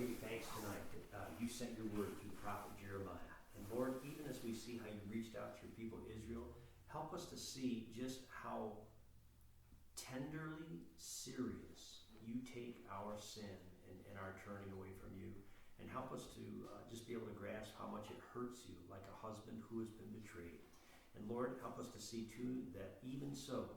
give you thanks tonight that you sent your word through the prophet Jeremiah. And Lord, even as we see how you reached out to your people Israel, help us to see just how tenderly serious you take our sin and our turning away from you. And help us to just be able to grasp how much it hurts you, like a husband who has been betrayed. And Lord, help us to see too that even so,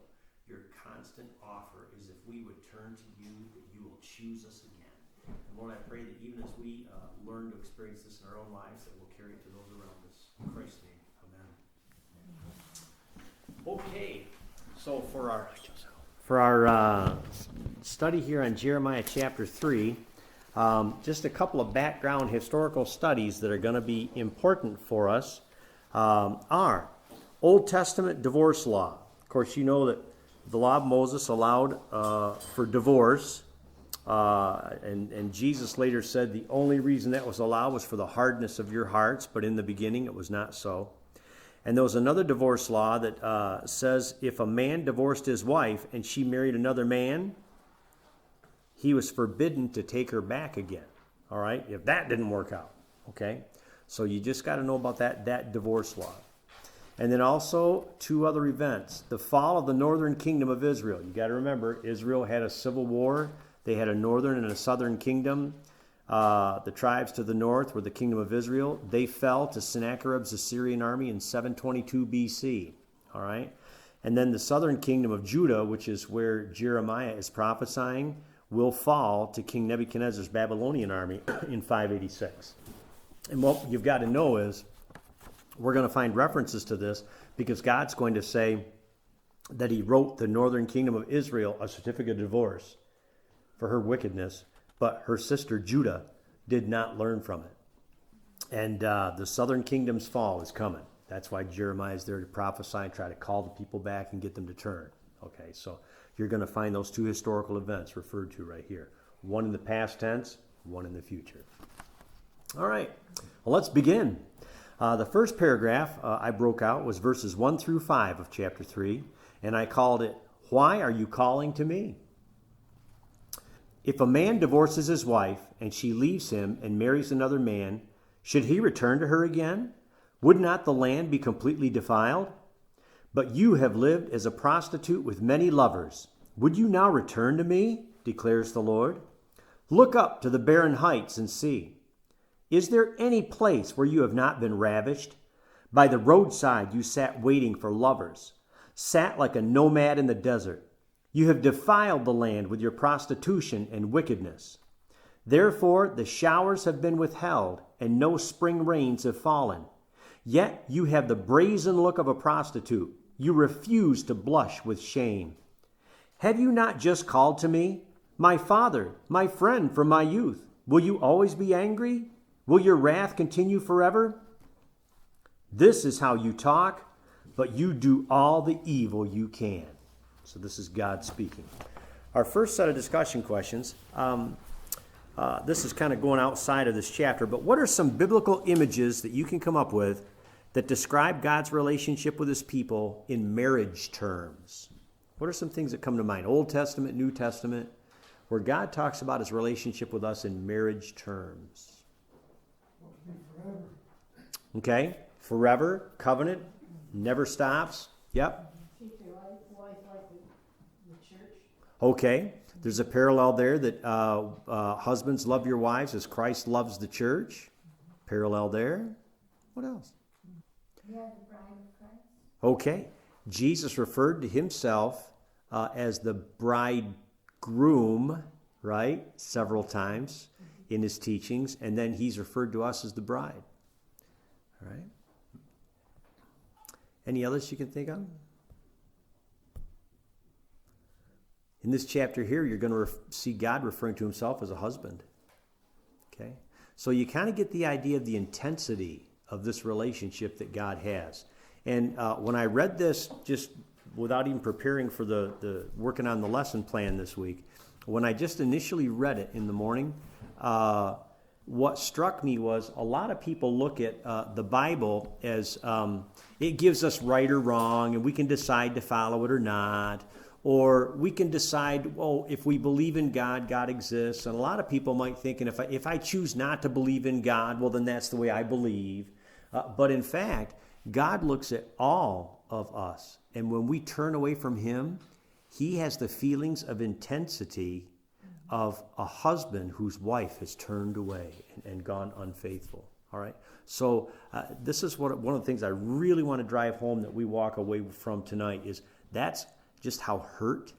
your constant offer is if we would turn to you, that you will choose us again. And Lord, I pray that even as we learn to experience this in our own lives, that we'll carry it to those around us. In Christ's name, amen. Okay, so for our study here on Jeremiah chapter 3, just a couple of background historical studies that are going to be important for us are Old Testament divorce law. Of course, you know that the law of Moses allowed for divorce, and Jesus later said the only reason that was allowed was for the hardness of your hearts, but in the beginning it was not so. And there was another divorce law that says if a man divorced his wife and she married another man, he was forbidden to take her back again. All right? If that didn't work out. Okay? So you just got to know about that divorce law. And then also two other events. The fall of the northern kingdom of Israel. You got to remember, Israel had a civil war. They had a northern and a southern kingdom. The tribes to the north were the kingdom of Israel. They fell to Sennacherib's Assyrian army in 722 BC. All right? And then the southern kingdom of Judah, which is where Jeremiah is prophesying, will fall to King Nebuchadnezzar's Babylonian army in 586. And what you've got to know is we're going to find references to this because God's going to say that he wrote the northern kingdom of Israel a certificate of divorce for her wickedness, but her sister Judah did not learn from it. And the southern kingdom's fall is coming. That's why Jeremiah is there to prophesy and try to call the people back and get them to turn. Okay, so you're going to find those two historical events referred to right here. One in the past tense, one in the future. All right, well, let's begin. The first paragraph I broke out was verses 1 through 5 of chapter 3, and I called it, Why Are You Calling to Me? If a man divorces his wife and she leaves him and marries another man, should he return to her again? Would not the land be completely defiled? But you have lived as a prostitute with many lovers. Would you now return to me? Declares the Lord. Look up to the barren heights and see. Is there any place where you have not been ravished? By the roadside you sat waiting for lovers, sat like a nomad in the desert. You have defiled the land with your prostitution and wickedness. Therefore the showers have been withheld, and no spring rains have fallen. Yet you have the brazen look of a prostitute. You refuse to blush with shame. Have you not just called to me, my father, my friend from my youth? Will you always be angry? Will your wrath continue forever? This is how you talk, but you do all the evil you can. So this is God speaking. Our first set of discussion questions, this is kind of going outside of this chapter, but what are some biblical images that you can come up with that describe God's relationship with his people in marriage terms? What are some things that come to mind? Old Testament, New Testament, where God talks about his relationship with us in marriage terms. Forever. Okay, forever, covenant, never stops. Yep. Keep your life like the church. Okay, there's a parallel there that husbands love your wives as Christ loves the church. Parallel there. What else? Yeah, the bride of Christ. Okay, Jesus referred to himself as the bridegroom, right, several times in his teachings, and then he's referred to us as the bride. All right. Any others you can think of? In this chapter here, you're going to see God referring to himself as a husband. Okay? So you kind of get the idea of the intensity of this relationship that God has. And when I read this, just without even preparing for the working on the lesson plan this week, when I just initially read it in the morning, what struck me was a lot of people look at the Bible as it gives us right or wrong, and we can decide to follow it or not. Or we can decide, well, if we believe in God, God exists. And a lot of people might think, and if I choose not to believe in God, well, then that's the way I believe. But in fact, God looks at all of us. And when we turn away from him, he has the feelings of intensity of a husband whose wife has turned away and gone unfaithful. All right? So this is one of the things I really want to drive home that we walk away from tonight is that's just how hurt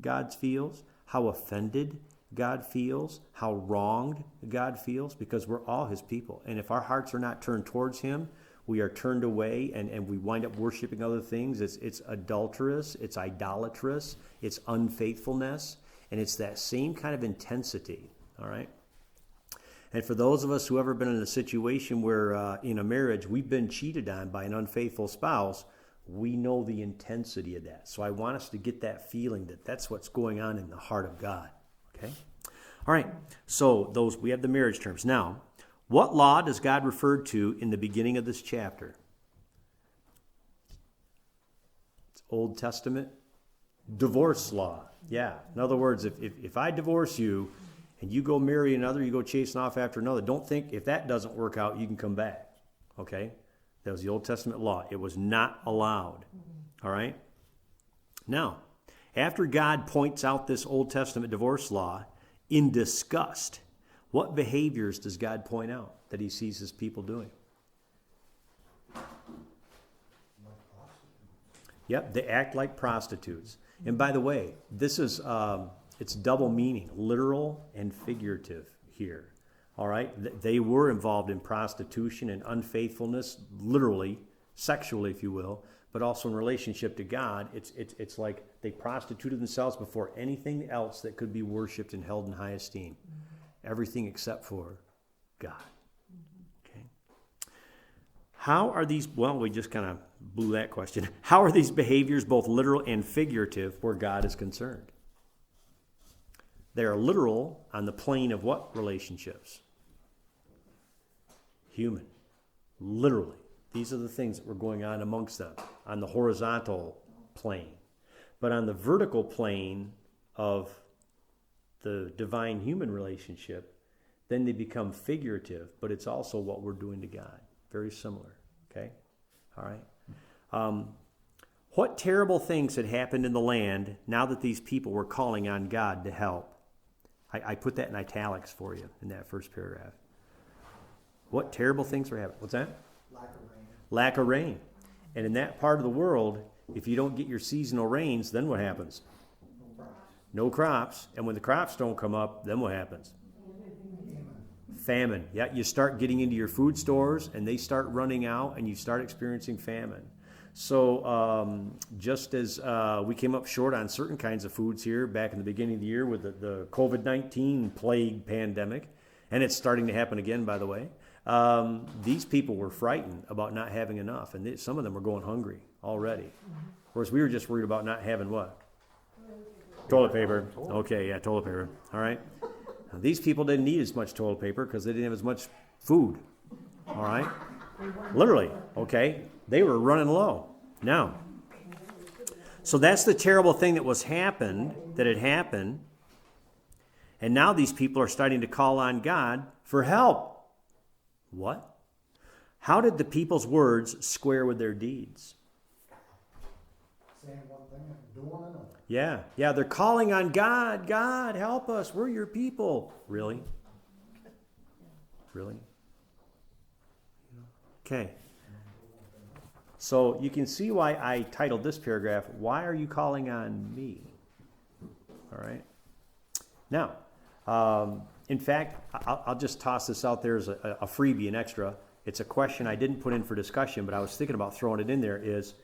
God feels, how offended God feels, how wronged God feels, because we're all his people. And if our hearts are not turned towards him, we are turned away and we wind up worshiping other things. It's adulterous, it's idolatrous, it's unfaithfulness, and it's that same kind of intensity, all right? And for those of us who have ever been in a situation where in a marriage we've been cheated on by an unfaithful spouse, we know the intensity of that. So I want us to get that feeling that that's what's going on in the heart of God. Okay? All right. So we have the marriage terms. Now, what law does God refer to in the beginning of this chapter? It's Old Testament divorce law. Yeah. In other words, if I divorce you and you go marry another, you go chasing off after another, don't think if that doesn't work out, you can come back. Okay? That was the Old Testament law. It was not allowed. All right? Now, after God points out this Old Testament divorce law in disgust, what behaviors does God point out that he sees his people doing? Yep, they act like prostitutes. And by the way, this is, it's double meaning, literal and figurative here. All right, they were involved in prostitution and unfaithfulness, literally, sexually, if you will, but also in relationship to God. It's like they prostituted themselves before anything else that could be worshipped and held in high esteem. Everything except for God. Okay. How are these? Well, we just kind of blew that question. How are these behaviors both literal and figurative where God is concerned? They are literal on the plane of what relationships? Human. Literally. These are the things that were going on amongst them on the horizontal plane. But on the vertical plane of the divine human relationship, then they become figurative, but it's also what we're doing to God. Very similar. Okay? All right. What terrible things had happened in the land now that these people were calling on God to help? I put that in italics for you in that first paragraph. What terrible things were happening? What's that? Lack of rain. Lack of rain. And in that part of the world, if you don't get your seasonal rains, then what happens? No crops. No crops. And when the crops don't come up, then what happens? Famine. Yeah, you start getting into your food stores, and they start running out, and you start experiencing famine. So just as we came up short on certain kinds of foods here back in the beginning of the year with the COVID-19 plague pandemic, and it's starting to happen again, by the way, these people were frightened about not having enough, and some of them were going hungry already. Of course, we were just worried about not having what? Toilet paper. Okay, yeah, toilet paper. All right. Now, these people didn't need as much toilet paper because they didn't have as much food. All right. Literally. Okay. They were running low. Now, so that's the terrible thing that had happened. And now these people are starting to call on God for help. What? How did the people's words square with their deeds? Saying one thing and doing another. Yeah, they're calling on God. God, help us. We're your people. Really? Really? Okay. So you can see why I titled this paragraph, Why Are You Calling on Me? All right. Now, in fact, I'll just toss this out there as a freebie, an extra. It's a question I didn't put in for discussion, but I was thinking about throwing it in there is,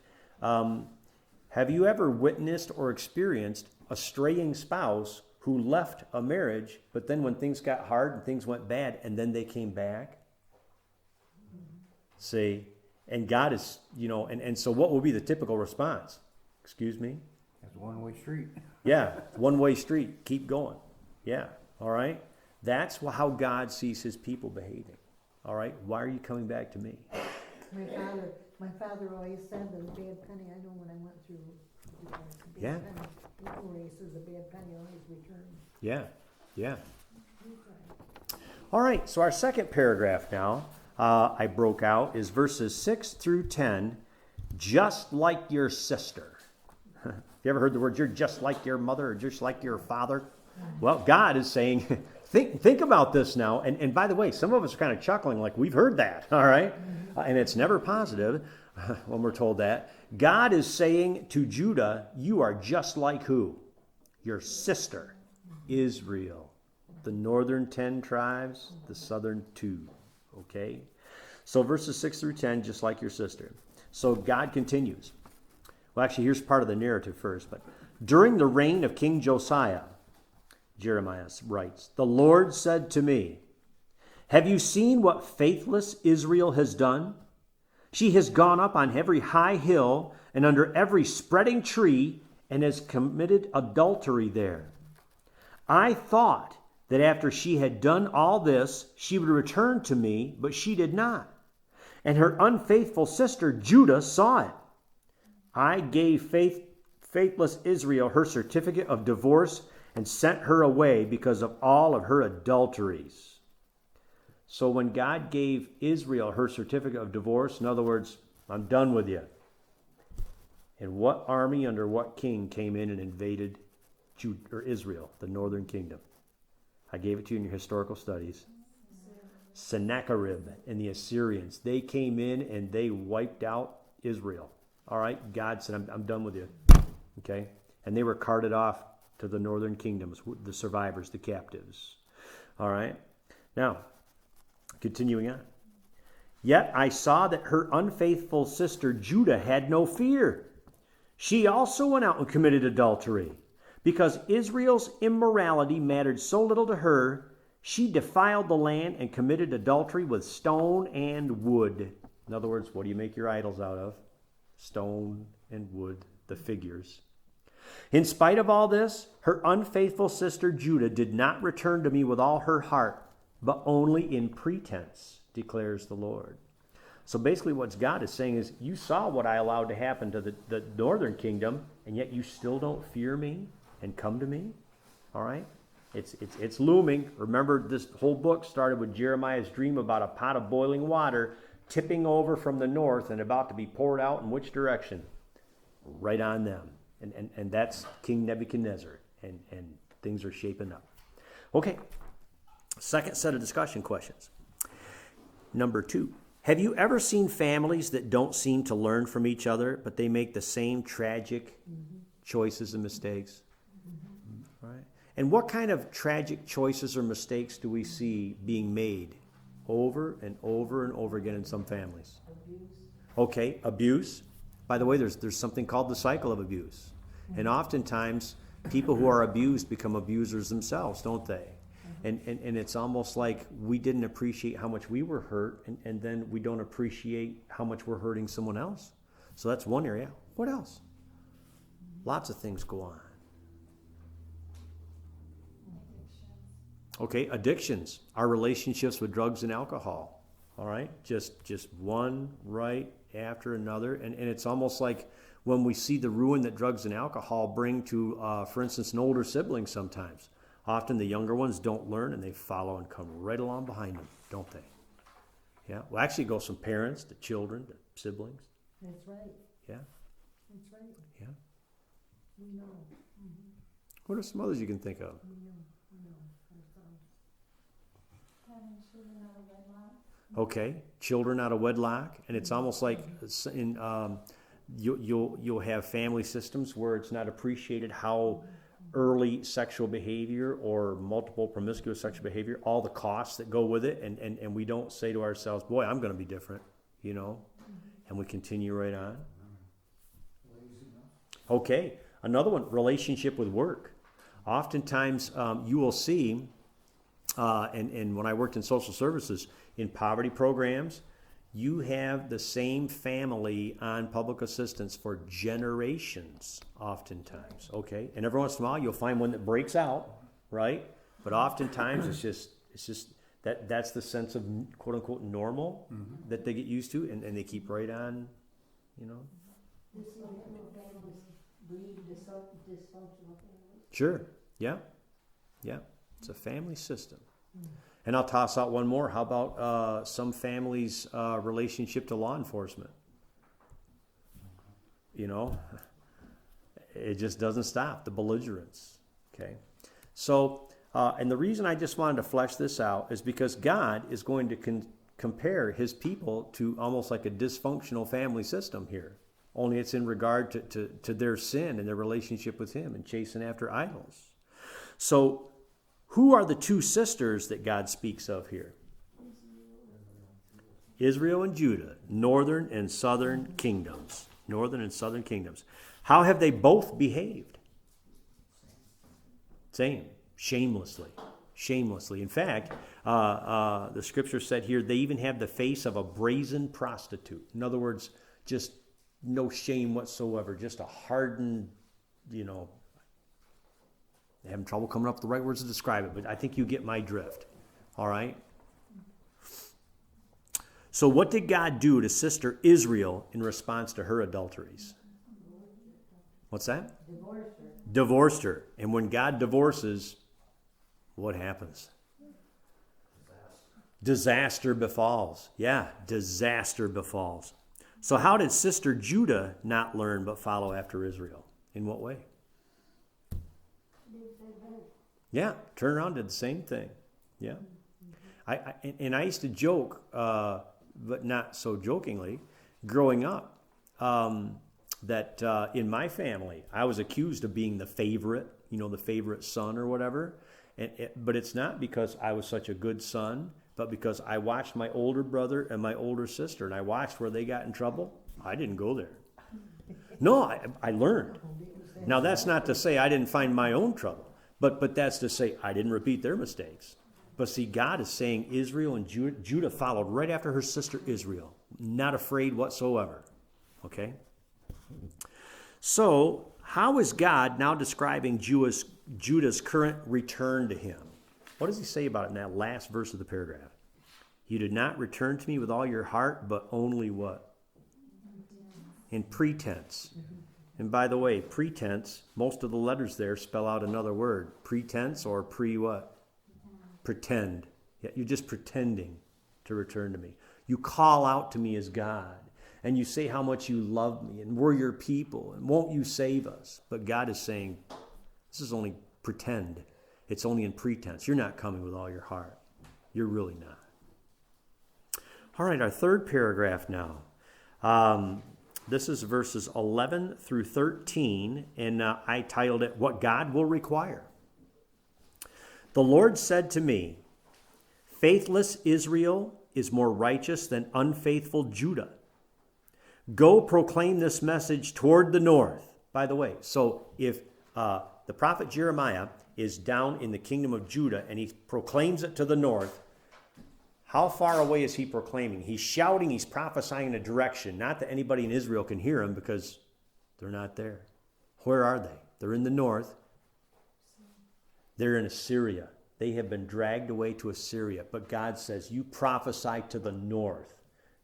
have you ever witnessed or experienced a straying spouse who left a marriage, but then when things got hard and things went bad, and then they came back? See, and God is, and so what will be the typical response? Excuse me? That's a one-way street. Yeah, one-way street. Keep going. Yeah, all right? That's how God sees his people behaving. All right? Why are you coming back to me? My father always said, the bad penny I know when I went through Yeah. Erases a bad penny on his return. Yeah, yeah. All right, so our second paragraph now, I broke out, is verses 6 through 10, just like your sister. You ever heard the word, you're just like your mother or just like your father? Well, God is saying, think about this now. And by the way, some of us are kind of chuckling like we've heard that, all right? And it's never positive when we're told that. God is saying to Judah, you are just like who? Your sister, Israel. The northern 10 tribes, the southern 2. Okay? So verses 6 through 10, just like your sister. So God continues. Well, actually, here's part of the narrative first. But during the reign of King Josiah, Jeremiah writes, the Lord said to me, have you seen what faithless Israel has done? She has gone up on every high hill and under every spreading tree and has committed adultery there. I thought that after she had done all this, she would return to me, but she did not. And her unfaithful sister Judah saw it. I gave faithless Israel her certificate of divorce and sent her away because of all of her adulteries. So when God gave Israel her certificate of divorce, in other words, I'm done with you. And what army under what king came in and invaded Israel, the northern kingdom? I gave it to you in your historical studies. Sennacherib and the Assyrians. They came in and they wiped out Israel. All right? God said, I'm done with you. Okay? And they were carted off to the northern kingdoms, the survivors, the captives. All right? Now, continuing on. Yet I saw that her unfaithful sister Judah had no fear. She also went out and committed adultery. Because Israel's immorality mattered so little to her, she defiled the land and committed adultery with stone and wood. In other words, what do you make your idols out of? Stone and wood, the figures. In spite of all this, her unfaithful sister Judah did not return to me with all her heart, but only in pretense, declares the Lord. So basically what God is saying is, you saw what I allowed to happen to the northern kingdom, and yet you still don't fear me and come to me? All right? It's looming. Remember, this whole book started with Jeremiah's dream about a pot of boiling water tipping over from the north and about to be poured out in which direction? Right on them. And that's King Nebuchadnezzar. And things are shaping up. Okay. Second set of discussion questions. Number 2. Have you ever seen families that don't seem to learn from each other, but they make the same tragic choices and mistakes? Right? And what kind of tragic choices or mistakes do we see being made over and over and over again in some families? Abuse. Okay, abuse. By the way, there's something called the cycle of abuse. And oftentimes, people who are abused become abusers themselves, don't they? And it's almost like we didn't appreciate how much we were hurt, and then we don't appreciate how much we're hurting someone else. So that's one area. What else? Lots of things go on. Okay, addictions. Our relationships with drugs and alcohol. All right? Just one right after another. And it's almost like when we see the ruin that drugs and alcohol bring to, for instance, an older sibling sometimes. Often the younger ones don't learn and they follow and come right along behind them, don't they? Yeah. Well, actually it goes from parents to children to siblings. That's right. Yeah. That's right. Yeah. We know. Mm-hmm. What are some others you can think of? We know. Okay, children out of wedlock, and it's almost like you'll have family systems where it's not appreciated how early sexual behavior or multiple promiscuous sexual behavior, all the costs that go with it, and we don't say to ourselves, boy, I'm going to be different, and we continue right on. Okay, another one, relationship with work. Oftentimes you will see, and when I worked in social services, in poverty programs, you have the same family on public assistance for generations, oftentimes, okay? And every once in a while, you'll find one that breaks out, right? But oftentimes, it's just that's the sense of quote-unquote normal that they get used to, and they keep right on, We see that in families. breed dysfunctional families. Sure. Yeah. Yeah. It's a family system. And I'll toss out one more. How about some families' relationship to law enforcement? You know, it just doesn't stop, the belligerence. Okay. So, and the reason I just wanted to flesh this out is because God is going to compare his people to almost like a dysfunctional family system here. Only it's in regard to their sin and their relationship with him and chasing after idols. So, who are the two sisters that God speaks of here? Israel and Judah, northern and southern kingdoms. Northern and southern kingdoms. How have they both behaved? Same. Shamelessly. Shamelessly. In fact, the scripture said here, they even have the face of a brazen prostitute. In other words, just no shame whatsoever. Just a hardened, I'm having trouble coming up with the right words to describe it, but I think you get my drift. All right? So what did God do to sister Israel in response to her adulteries? What's that? Divorced her. Divorced her. And when God divorces, what happens? Disaster befalls. Yeah, disaster befalls. So how did sister Judah not learn but follow after Israel? In what way? Yeah, turn around, did the same thing. Yeah. I used to joke, but not so jokingly, growing up, that in my family, I was accused of being the favorite, the favorite son or whatever. But it's not because I was such a good son, but because I watched my older brother and my older sister, and I watched where they got in trouble. I didn't go there. No, I learned. Now, that's not to say I didn't find my own trouble, but that's to say I didn't repeat their mistakes. But see, God is saying Israel and Judah followed right after her sister Israel, not afraid whatsoever. Okay? So, how is God now describing Judah's current return to him? What does he say about it in that last verse of the paragraph? You did not return to me with all your heart, but only what? In pretense. And by the way, pretense, most of the letters there spell out another word. Pretense or what? Pretend. Yeah, you're just pretending to return to me. You call out to me as God. And you say how much you love me. And we're your people. And won't you save us? But God is saying, this is only pretend. It's only in pretense. You're not coming with all your heart. You're really not. All right, our third paragraph now. This is verses 11 through 13, and I titled it, What God Will Require. The Lord said to me, Faithless Israel is more righteous than unfaithful Judah. Go proclaim this message toward the north. By the way, so if the prophet Jeremiah is down in the kingdom of Judah and he proclaims it to the north, how far away is he proclaiming? He's shouting, he's prophesying in a direction. Not that anybody in Israel can hear him because they're not there. Where are they? They're in the north. They're in Assyria. They have been dragged away to Assyria. But God says, you prophesy to the north.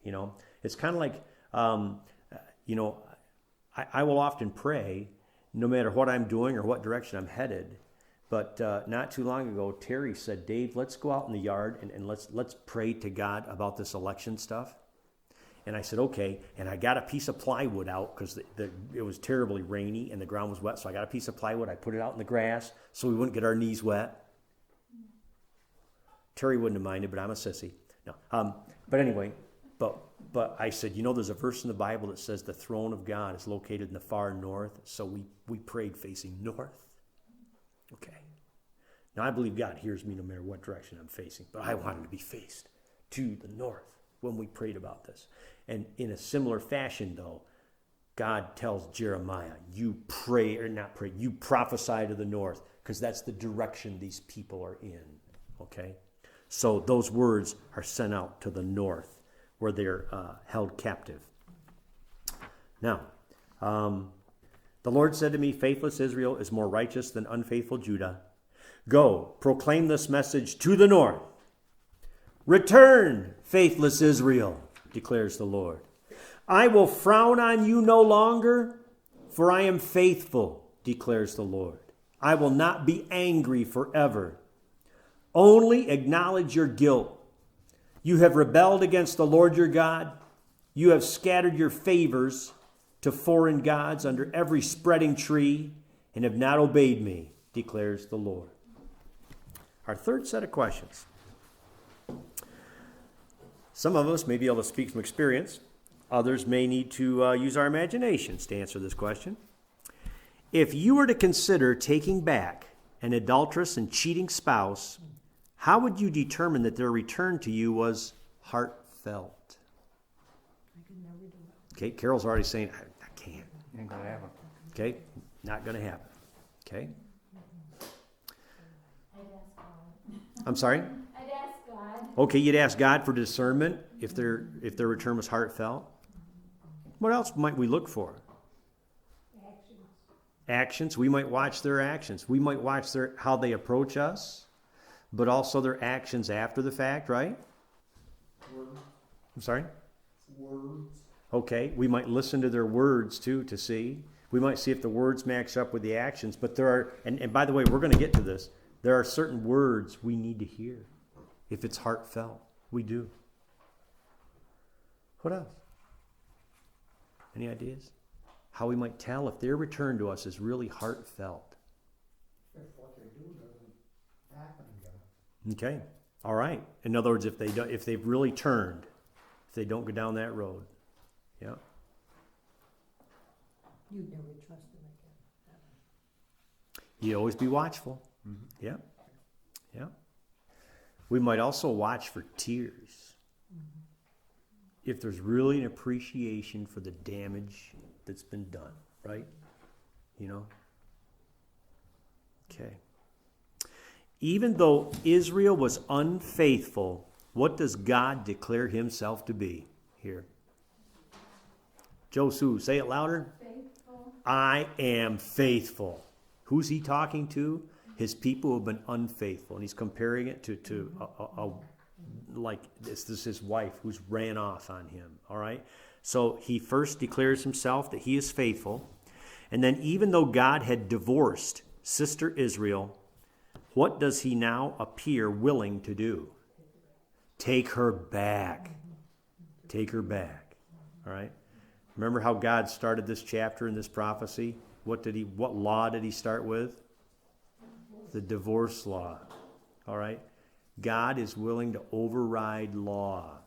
It's kind of like, I will often pray no matter what I'm doing or what direction I'm headed. But not too long ago, Terry said, Dave, let's go out in the yard and let's pray to God about this election stuff. And I said, okay. And I got a piece of plywood out because it was terribly rainy and the ground was wet. So I got a piece of plywood. I put it out in the grass so we wouldn't get our knees wet. Terry wouldn't have minded, but I'm a sissy. No. But anyway, but I said, there's a verse in the Bible that says the throne of God is located in the far north. So we prayed facing north. Okay. Now, I believe God hears me no matter what direction I'm facing, but I wanted to be faced to the north when we prayed about this. And in a similar fashion, though, God tells Jeremiah, you prophesy to the north, because that's the direction these people are in. Okay? So those words are sent out to the north, where they're held captive. Now, the Lord said to me, Faithless Israel is more righteous than unfaithful Judah. Go, proclaim this message to the north. Return, faithless Israel, declares the Lord. I will frown on you no longer, For I am faithful, declares the Lord. I will not be angry forever. Only acknowledge your guilt. You have rebelled against the Lord your God. You have scattered your favors to foreign gods under every spreading tree and have not obeyed me, declares the Lord. Our third set of questions. Some of us may be able to speak from experience. Others may need to use our imaginations to answer this question. If you were to consider taking back an adulterous and cheating spouse, how would you determine that their return to you was heartfelt? I could never do it. Okay, Carol's already saying, I can't. Ain't gonna happen. Okay, not going to happen. Okay? I'd ask God. I'm sorry? I'd ask God. Okay, you'd ask God for discernment if their return was heartfelt. What else might we look for? Actions. We might watch their actions. We might watch how they approach us, but also their actions after the fact, right? Words. I'm sorry? Words. Okay, we might listen to their words too to see. We might see if the words match up with the actions, but there are, and by the way, we're going to get to this, there are certain words we need to hear if it's heartfelt. We do. What else? Any ideas? How we might tell if their return to us is really heartfelt. If what they do doesn't happen again. Okay. All right. In other words, if they've really turned, if they don't go down that road. Yeah. You'd never trust them again. You always be watchful. Mm-hmm. Yeah. Yeah. We might also watch for tears. If there's really an appreciation for the damage that's been done, right? You know? Okay. Even though Israel was unfaithful, what does God declare himself to be here? Josu, say it louder. Faithful. I am faithful. Who's he talking to? His people who have been unfaithful. And he's comparing it to like this is his wife who's ran off on him. All right. So he first declares himself that he is faithful. And then even though God had divorced sister Israel, what does he now appear willing to do? Take her back. Take her back. All right. Remember how God started this chapter in this prophecy? What law did he start with? The divorce law. All right. God is willing to override law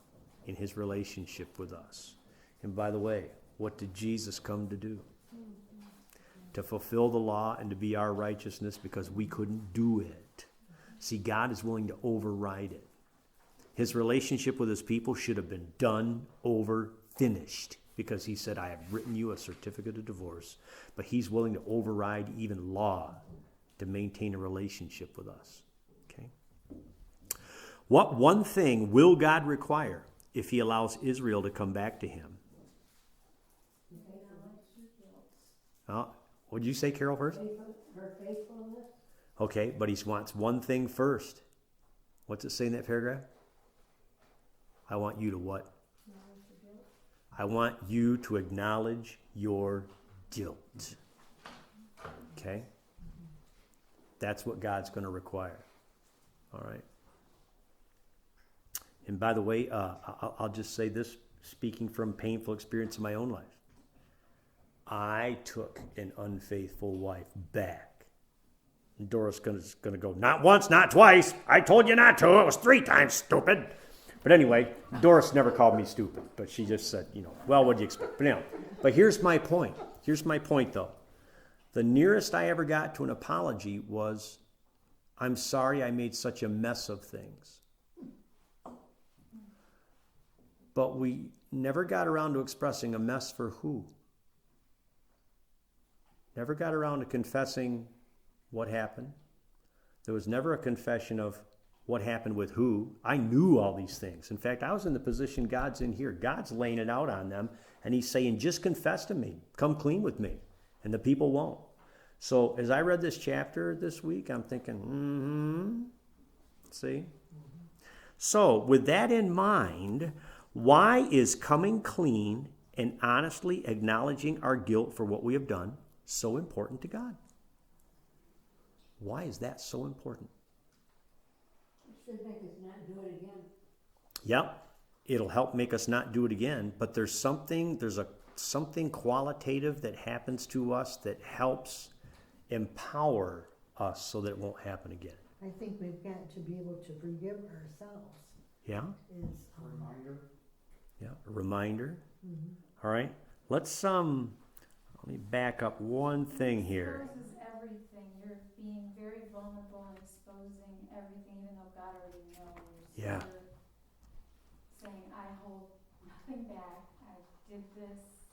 in his relationship with us. And by the way, what did Jesus come to do? To fulfill the law and to be our righteousness because we couldn't do it. See, God is willing to override it. His relationship with his people should have been done, over, finished. Because he said, I have written you a certificate of divorce. But he's willing to override even law to maintain a relationship with us. Okay? What one thing will God require if he allows Israel to come back to him? What did you say, Carol, first? Her faithfulness. Okay, but he wants one thing first. What's it say in that paragraph? I want you to what? I want you to acknowledge your guilt. Okay? That's what God's going to require. All right? And by the way, I'll just say this, speaking from painful experience in my own life. I took an unfaithful wife back. And Doris is going to go, not once, not twice. I told you not to. It was 3 times, stupid. But anyway, Doris never called me stupid. But she just said, well, what do you expect? But anyway, but here's my point. Here's my point, though. The nearest I ever got to an apology was, I'm sorry I made such a mess of things. But we never got around to expressing a mess for who. Never got around to confessing what happened. There was never a confession of what happened with who. I knew all these things. In fact, I was in the position God's in here. God's laying it out on them, and he's saying, just confess to me. Come clean with me. And the people won't. So as I read this chapter this week, I'm thinking, see? So with that in mind, why is coming clean and honestly acknowledging our guilt for what we have done so important to God? Why is that so important? It should make us not do it again. Yep, it'll help make us not do it again, but there's something qualitative that happens to us that helps empower us so that it won't happen again. I think we've got to be able to forgive ourselves. Yeah? Is, Reminder. Yeah, a reminder. mhm. All right, let me back up one thing here. Exposes everything. You're being very vulnerable and exposing everything, even though God already knows. Yeah. You're saying, I hold nothing back. I did this.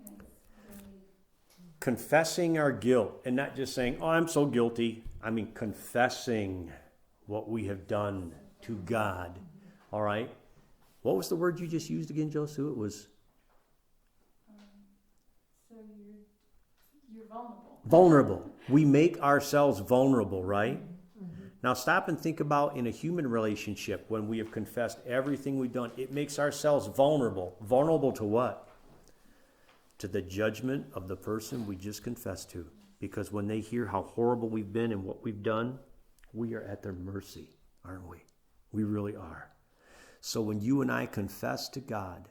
And it's really, Confessing our guilt and not just saying, oh, I'm so guilty. I mean, confessing what we have done to God. All right? What was the word you just used again, Josu? It was so you're vulnerable. vulnerable. We make ourselves vulnerable, right? Now stop and think about in a human relationship when we have confessed everything we've done, it makes ourselves vulnerable. Vulnerable to what? To the judgment of the person we just confessed to. Because when they hear how horrible we've been and what we've done, we are at their mercy, aren't we? We really are. So when you and I confess to God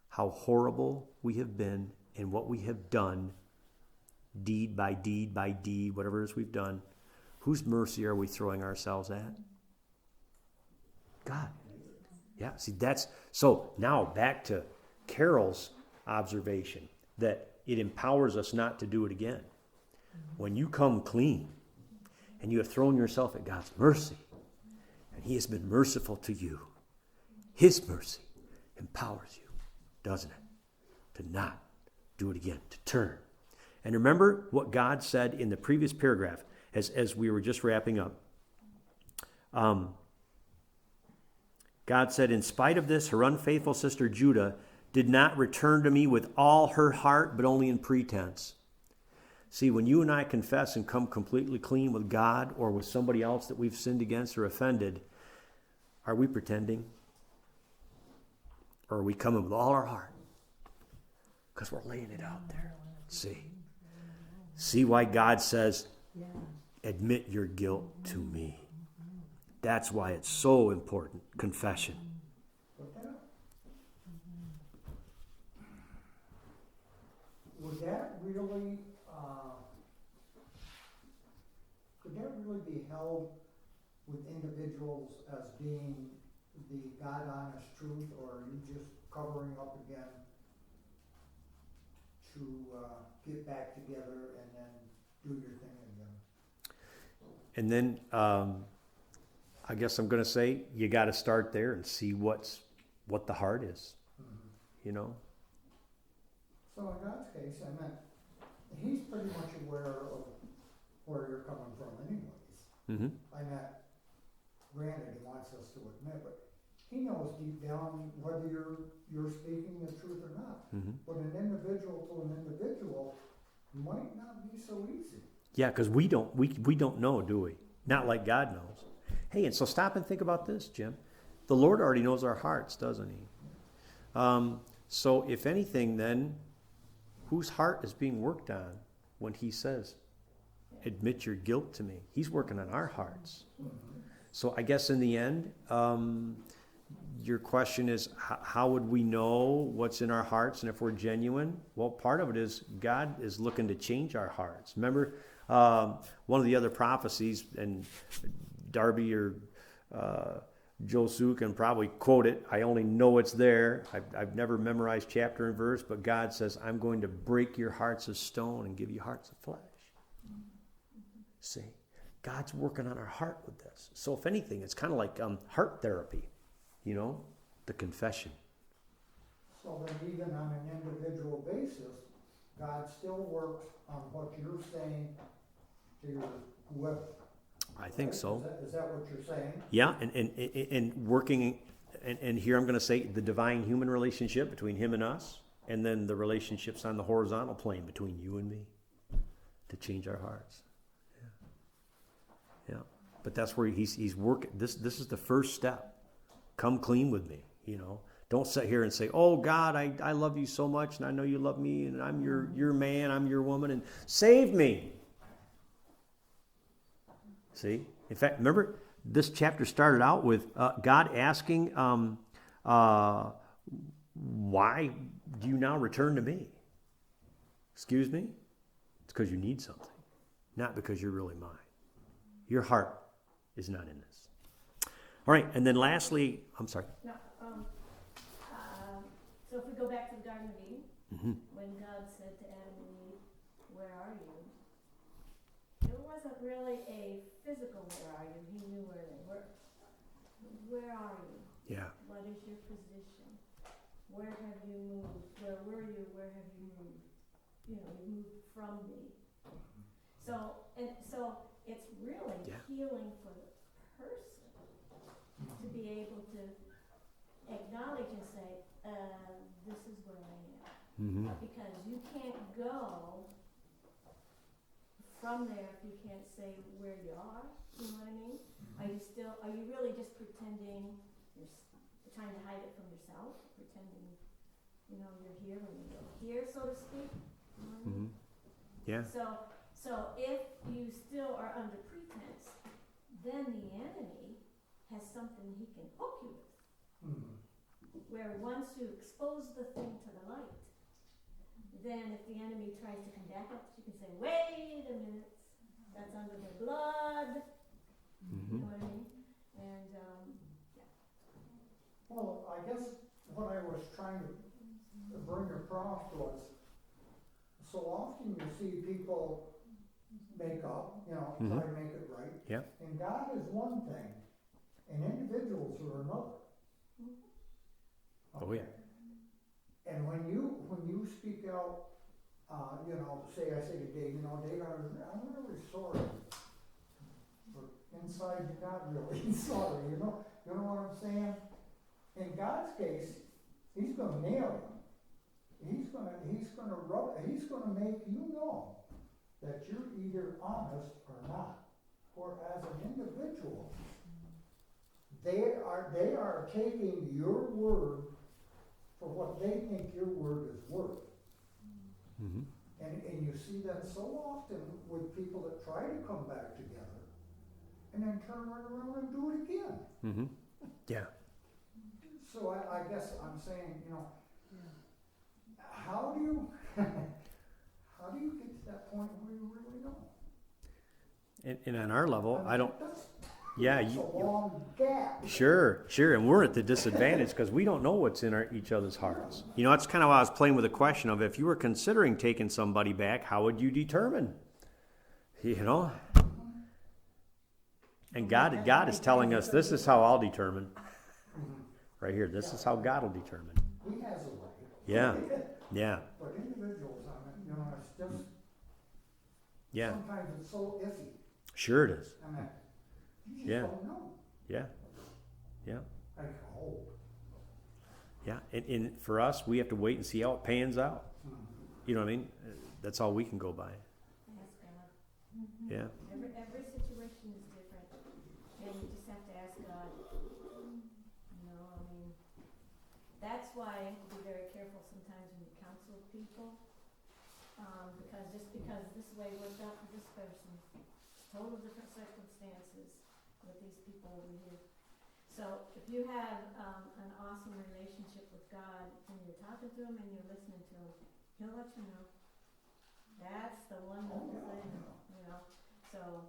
how horrible we have been and what we have done, deed by deed by deed, whatever it is we've done, whose mercy are we throwing ourselves at? God. Yeah, see, so now back to Carol's observation that it empowers us not to do it again. When you come clean and you have thrown yourself at God's mercy and He has been merciful to you, His mercy empowers you, doesn't it? To not do it again, to turn. And remember what God said in the previous paragraph as we were just wrapping up. God said, in spite of this, her unfaithful sister Judah did not return to me with all her heart, but only in pretense. See, when you and I confess and come completely clean with God or with somebody else that we've sinned against or offended, are we pretending? Or are we coming with all our heart? Because we're laying it out there. See why God says, Yeah. admit your guilt to me. That's why it's so important, confession. Would that really, could that really be held with individuals as being the God honest truth, or are you just covering up again to get back together and then do your thing again? And then I guess I'm going to say you got to start there and see what the heart is, you know? So in God's case, I meant, He's pretty much aware of where you're coming from anyways. Mm-hmm. I meant, granted, He wants us to admit, but He knows deep down whether you're speaking the truth or not. Mm-hmm. But an individual to an individual might not be so easy. Yeah, because we don't know, do we? Not like God knows. Hey, and so stop and think about this, Jim. The Lord already knows our hearts, doesn't He? So if anything, then, whose heart is being worked on when He says, admit your guilt to me? He's working on our hearts. So I guess in the end, your question is, how would we know what's in our hearts and if we're genuine? Well, part of it is God is looking to change our hearts. Remember, one of the other prophecies, and Darby or Josu can probably quote it. I only know it's there. I've never memorized chapter and verse, but God says, I'm going to break your hearts of stone and give you hearts of flesh. See, God's working on our heart with this. So if anything, it's kind of like heart therapy, you know, the confession. So then even on an individual basis, God still works on what you're saying to your whoever. I think so. Is that what you're saying? Yeah, and working, and here I'm going to say the divine human relationship between Him and us, and then the relationships on the horizontal plane between you and me to change our hearts. Yeah. But that's where he's working. This is the first step. Come clean with me, you know. Don't sit here and say, oh God, I love you so much and I know you love me and I'm your man, I'm your woman, and save me. See? In fact, remember, this chapter started out with God asking, why do you now return to me? Excuse me? It's because you need something, not because you're really mine. Your heart is not in this. All right, and then lastly, I'm sorry. No, so if we go back to the Garden of Eden, Mm-hmm. when God said to Adam and Eve, "Where are you?" It wasn't really a physical "where are you." He knew where they were. Where are you? Yeah. What is your position? Where have you moved? Where were you? Where have you moved? You know, you moved from me. So it's really healing for the person to be able to acknowledge and say, this is where I am. Mm-hmm. Because you can't go from there if you can't say where you are. You know what I mean? Are you really just pretending you're trying to hide it from yourself? Pretending, you're here when you're here, so to speak? You know what I mean? Yeah. So if you still are under pretense, then the enemy has something he can hook you with. Mm-hmm. Where once you expose the thing to the light, then if the enemy tries to come back up, you can say, wait a minute, that's under the blood. Mm-hmm. You know what I mean? And, Well, I guess what I was trying to bring across was, so often you see people make up, try to make it right. Yeah. And God is one thing, and individuals are another. Oh, yeah. And when you speak out, say I say to Dave, Dave, I'm really sorry. But inside you're not really sorry, you know what I'm saying? In God's case, He's gonna nail you. He's gonna make you know that you're either honest or not. Or as an individual, they are taking your word for what they think your word is worth. Mm-hmm. And you see that so often with people that try to come back together and then turn right around and do it again. Mm-hmm. Yeah. So I guess I'm saying, how do you get to that point where you really know? And on our level, I don't. That's Yeah. a long gap. Sure, and we're at the disadvantage because we don't know what's in each other's hearts. That's kind of why I was playing with the question of if you were considering taking somebody back, how would you determine? And God is telling us this is how I'll determine. Right here, this is how God will determine. He has a way. Yeah. But individuals, it's just Yeah. sometimes it's so iffy. Sure it is. You just don't know. Yeah. Like, oh. Yeah. And for us, we have to wait and see how it pans out. You know what I mean? That's all we can go by. ask God. Yeah. Every situation is different, and you just have to ask God. That's why I have to be very careful sometimes when you counsel people, because just because this way worked out for this person, it's total different circumstances with these people over here. So if you have an awesome relationship with God and you're talking to Him and you're listening to Him, He'll let you know. That's the wonderful thing, So.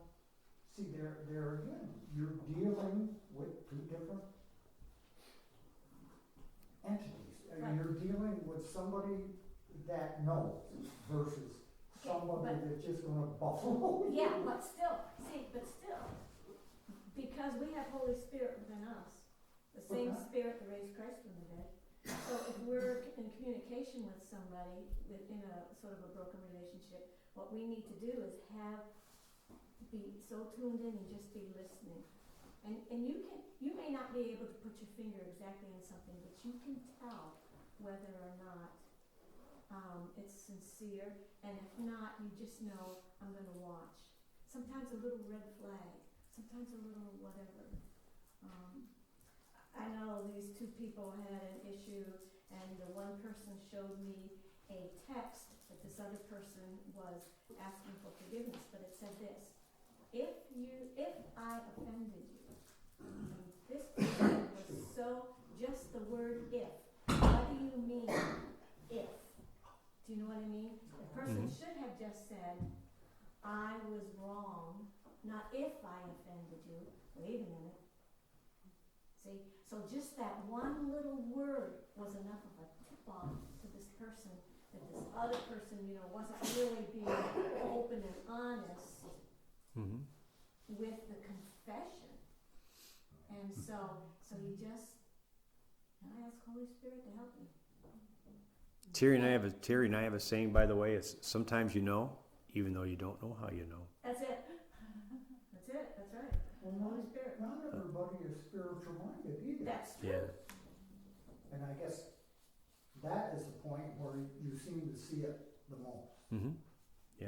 See, there again, you're dealing with two different entities. Right. You're dealing with somebody that knows versus somebody that's just gonna buffalo. Yeah, but still, because we have Holy Spirit within us, the same Spirit that raised Christ from the dead. So if we're in communication with somebody in a sort of a broken relationship, what we need to do is be so tuned in and just be listening. And you may not be able to put your finger exactly on something, but you can tell whether or not it's sincere, and if not, you just know, I'm going to watch. Sometimes a little red flag, sometimes a little whatever. And know these two people had an issue, and the one person showed me a text that this other person was asking for forgiveness, but it said this: if I offended you, and this person was so, just the word if. What do you mean, if? Do you know what I mean? The person should have just said, I was wrong, not if I offended you. Wait a minute. See, so just that one little word was enough of a tip-off to this person, that this other person, wasn't really being open and honest with the confession. And so you just, I ask Holy Spirit to help me. Terry and I have a saying, by the way. It's sometimes you know, even though you don't know how you know. That's it. That's right. Well, Holy Spirit. not everybody is spiritual minded either. That's true. Yeah. And I guess that is the point where you seem to see it the most. Mm-hmm. Yeah.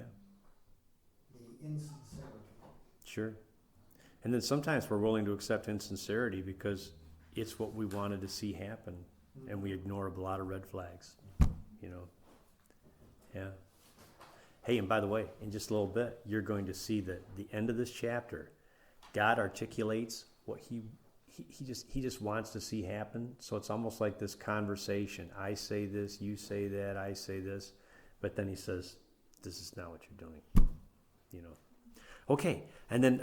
The insincerity. Sure. And then sometimes we're willing to accept insincerity because it's what we wanted to see happen, and we ignore a lot of red flags. Yeah. Hey, and by the way, in just a little bit, you're going to see that the end of this chapter, God articulates what he just wants to see happen. So it's almost like this conversation. I say this, you say that, I say this, but then he says, "This is not what you're doing." Okay, and then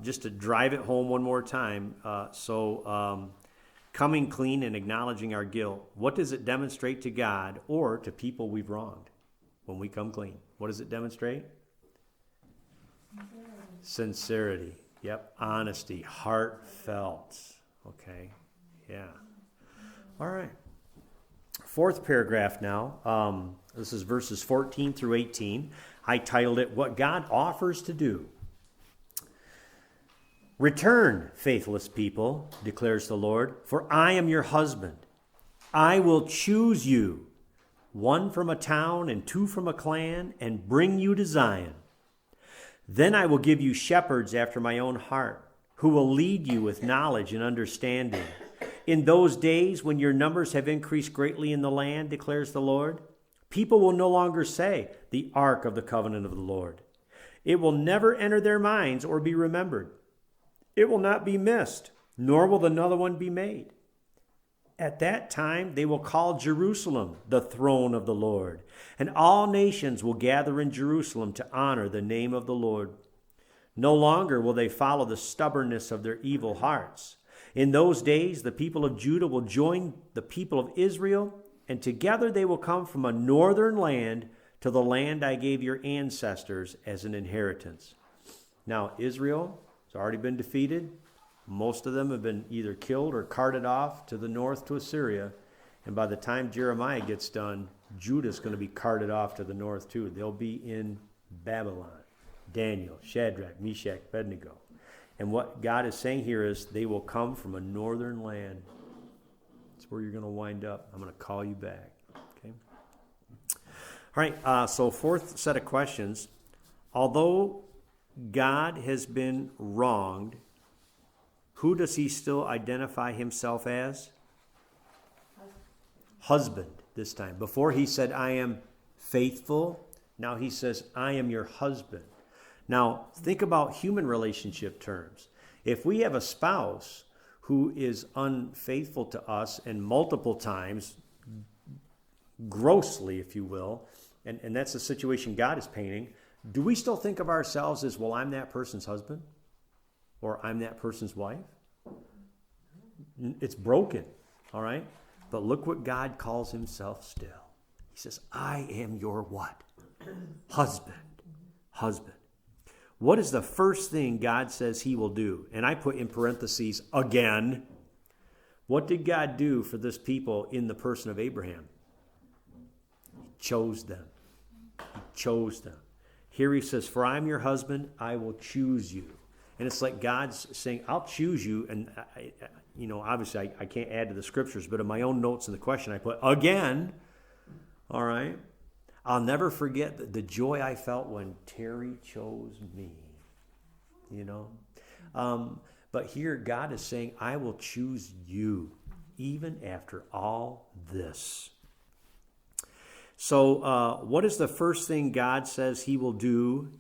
just to drive it home one more time. Coming clean and acknowledging our guilt. What does it demonstrate to God or to people we've wronged when we come clean? What does it demonstrate? Sincerity. Yep. Honesty. Heartfelt. Okay. Yeah. All right. Fourth paragraph now. This is verses 14 through 18. I titled it, What God Offers to Do. Return, faithless people, declares the Lord, for I am your husband. I will choose you, one from a town and two from a clan, and bring you to Zion. Then I will give you shepherds after my own heart, who will lead you with knowledge and understanding. In those days when your numbers have increased greatly in the land, declares the Lord, people will no longer say, the ark of the covenant of the Lord. It will never enter their minds or be remembered. It will not be missed, nor will another one be made. At that time they will call Jerusalem the throne of the Lord, and all nations will gather in Jerusalem to honor the name of the Lord. No longer will they follow the stubbornness of their evil hearts. In those days the people of Judah will join the people of Israel, and together they will come from a northern land to the land I gave your ancestors as an inheritance. Now Israel has already been defeated. Most of them have been either killed or carted off to the north to Assyria. And by the time Jeremiah gets done, Judah's going to be carted off to the north too. They'll be in Babylon. Daniel, Shadrach, Meshach, Abednego. And what God is saying here is they will come from a northern land. That's where you're going to wind up. I'm going to call you back. Okay. All right. So fourth set of questions. Although God has been wronged, who does he still identify himself as? Husband this time. Before he said, I am faithful. Now he says, I am your husband. Now think about human relationship terms. If we have a spouse who is unfaithful to us and multiple times, grossly, if you will, and that's the situation God is painting, do we still think of ourselves as, well, I'm that person's husband? Or I'm that person's wife? It's broken, all right? But look what God calls himself still. He says, I am your what? Husband. Husband. What is the first thing God says he will do? And I put in parentheses, again. What did God do for this people in the person of Abraham? He chose them. He chose them. Here he says, for I am your husband, I will choose you. And it's like God's saying, I'll choose you. And, obviously I can't add to the scriptures, but in my own notes in the question I put, again, all right? I'll never forget the joy I felt when Terry chose me, But here God is saying, I will choose you. even after all this. So what is the first thing God says he will do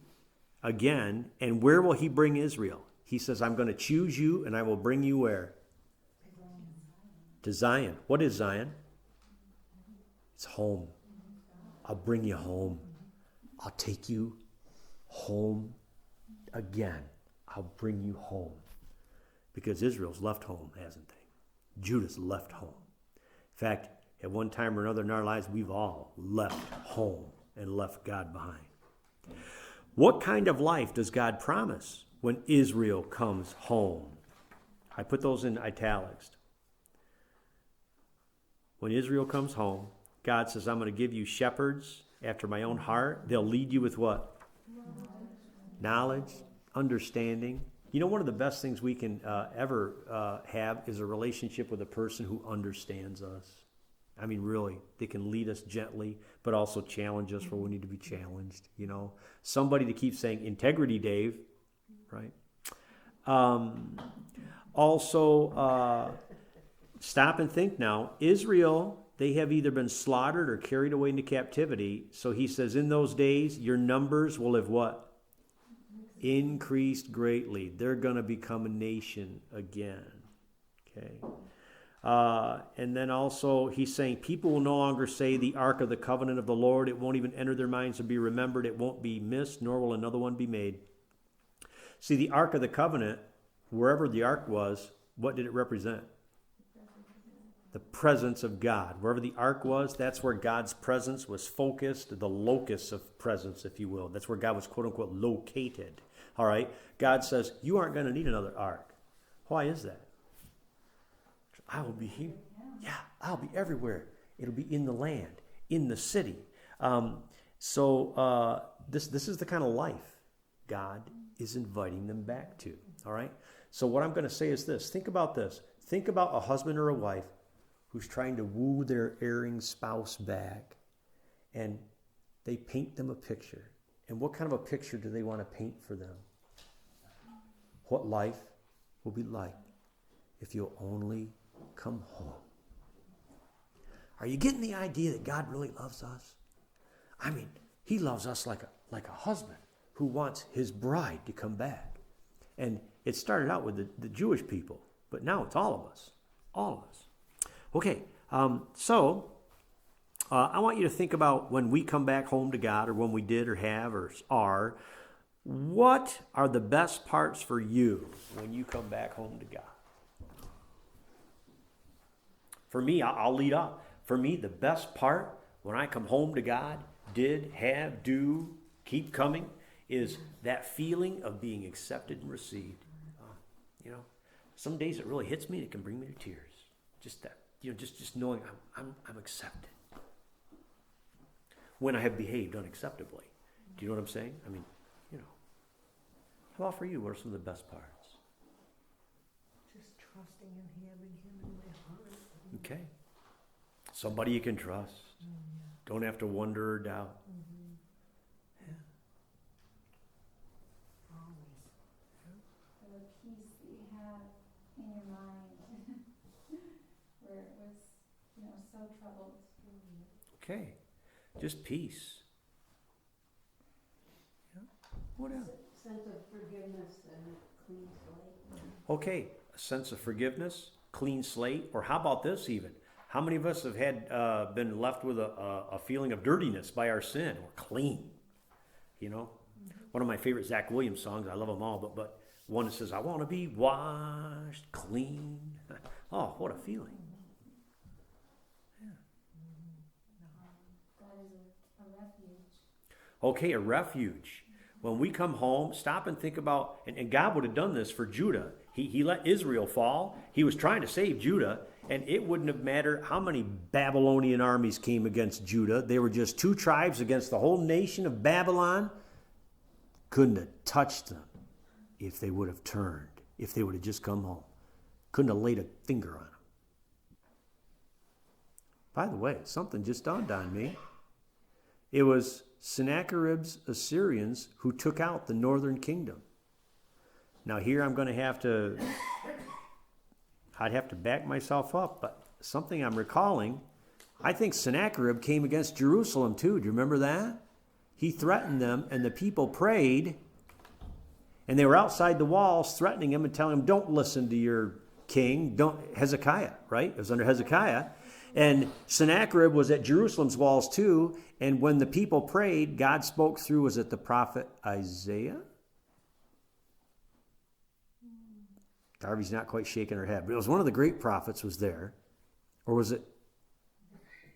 again? And where will he bring Israel? He says, I'm going to choose you and I will bring you where? To Zion. What is Zion? It's home. I'll bring you home. I'll take you home again. I'll bring you home. Because Israel's left home, hasn't they? Judah's left home. In fact, at one time or another in our lives, we've all left home and left God behind. What kind of life does God promise when Israel comes home? I put those in italics. When Israel comes home, God says, I'm going to give you shepherds after my own heart. They'll lead you with what? Knowledge, understanding. You know, one of the best things we can ever have is a relationship with a person who understands us. I mean, really, they can lead us gently, but also challenge us where we need to be challenged, you know. Somebody to keep saying, integrity, Dave, right? Also, stop and think now. Israel, they have either been slaughtered or carried away into captivity. So he says, in those days, your numbers will have what? Increased greatly. They're going to become a nation again. Okay. And then also he's saying people will no longer say the ark of the covenant of the Lord. It won't even enter their minds to be remembered. It won't be missed, nor will another one be made. See, the ark of the covenant, wherever the ark was, what did it represent? The presence of God. Wherever the ark was, that's where God's presence was focused, the locus of presence, if you will. That's where God was, quote unquote, located. All right? God says, you aren't going to need another ark. Why is that? I will be here. Yeah, I'll be everywhere. It'll be in the land, in the city. This is the kind of life God is inviting them back to. All right? So what I'm going to say is this. Think about this. Think about a husband or a wife who's trying to woo their erring spouse back, and they paint them a picture. And what kind of a picture do they want to paint for them? What life will be like if you'll only come home. Are you getting the idea that God really loves us? I mean, he loves us like a husband who wants his bride to come back. And it started out with the Jewish people, but now it's all of us. All of us. Okay, so I want you to think about when we come back home to God, or when we did or have or are, what are the best parts for you when you come back home to God? For me, I'll lead up. For me, the best part when I come home to God, did, have, do, keep coming, is that feeling of being accepted and received. Some days it really hits me and it can bring me to tears. Just that, just knowing I'm accepted. When I have behaved unacceptably. Do you know what I'm saying? I mean, How about for you? What are some of the best parts? Just trusting in having him in my heart. Okay. Somebody you can trust. Don't have to wonder or doubt. Yeah. Always. The peace that you have in your mind where it was, so troubled. Okay. Just peace. Yeah. What else? Sense of forgiveness and a clean slate. Okay. A sense of forgiveness, clean slate, or how about this even? How many of us have had been left with a feeling of dirtiness by our sin, or clean? One of my favorite Zach Williams songs, I love them all, but one that says, I want to be washed clean. Oh, what a feeling. Yeah. That is a refuge. Okay, a refuge. When we come home, stop and think about, and God would have done this for Judah. He let Israel fall. He was trying to save Judah, and it wouldn't have mattered how many Babylonian armies came against Judah. They were just two tribes against the whole nation of Babylon. Couldn't have touched them if they would have turned, if they would have just come home. Couldn't have laid a finger on them. By the way, something just dawned on me. It was Sennacherib's Assyrians who took out the northern kingdom. Now here I'm going to I'd have to back myself up, but something I'm recalling, I think Sennacherib came against Jerusalem too. Do you remember that? He threatened them, and the people prayed, and they were outside the walls threatening him and telling him, don't listen to your king. Hezekiah, right? It was under Hezekiah. And Sennacherib was at Jerusalem's walls too, and when the people prayed, God spoke through, was it the prophet Isaiah? Darby's not quite shaking her head, but it was one of the great prophets was there. Or was it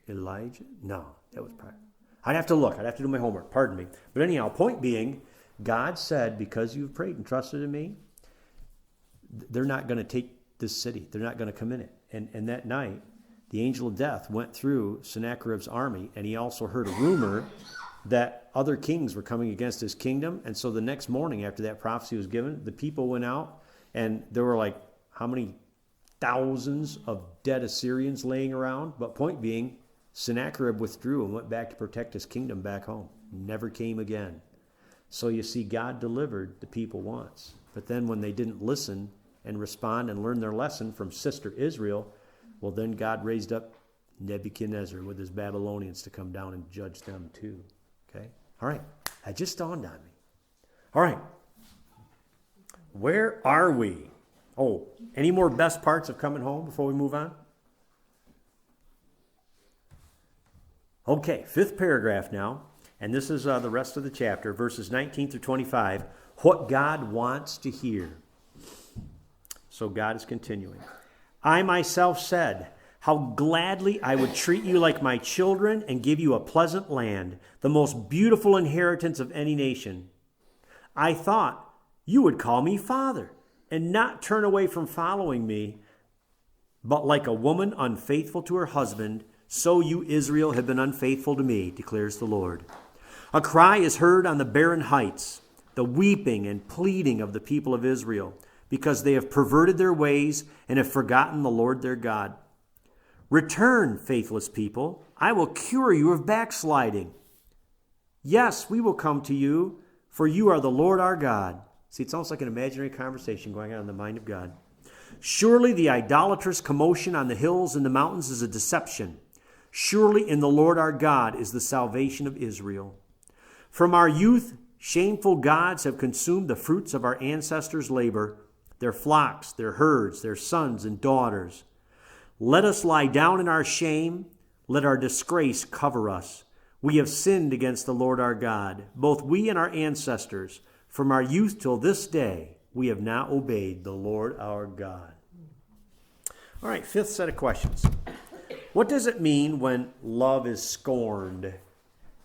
Elijah? No, that was probably. I'd have to look. I'd have to do my homework. Pardon me. But anyhow, point being, God said, because you've prayed and trusted in me, they're not going to take this city. They're not going to come in it. And that night, the angel of death went through Sennacherib's army, and he also heard a rumor that other kings were coming against his kingdom. And so the next morning after that prophecy was given, the people went out, and there were like, how many thousands of dead Assyrians laying around? But point being, Sennacherib withdrew and went back to protect his kingdom back home. Never came again. So you see, God delivered the people once. But then when they didn't listen and respond and learn their lesson from sister Israel, well, then God raised up Nebuchadnezzar with his Babylonians to come down and judge them too. Okay? All right. That just dawned on me. All right. Where are we? Oh, any more best parts of coming home before we move on? Okay, 5th paragraph now. And this is the rest of the chapter, verses 19 through 25. What God wants to hear. So God is continuing. I myself said, how gladly I would treat you like my children and give you a pleasant land, the most beautiful inheritance of any nation. I thought you would call me Father and not turn away from following me. But like a woman unfaithful to her husband, so you, Israel, have been unfaithful to me, declares the Lord. A cry is heard on the barren heights, the weeping and pleading of the people of Israel, because they have perverted their ways and have forgotten the Lord their God. Return, faithless people. I will cure you of backsliding. Yes, we will come to you, for you are the Lord our God. See, it's almost like an imaginary conversation going on in the mind of God. Surely the idolatrous commotion on the hills and the mountains is a deception. Surely in the Lord our God is the salvation of Israel. From our youth, shameful gods have consumed the fruits of our ancestors' labor, their flocks, their herds, their sons and daughters. Let us lie down in our shame. Let our disgrace cover us. We have sinned against the Lord our God, both we and our ancestors. From our youth till this day, we have not obeyed the Lord our God. All right, 5th set of questions. What does it mean when love is scorned?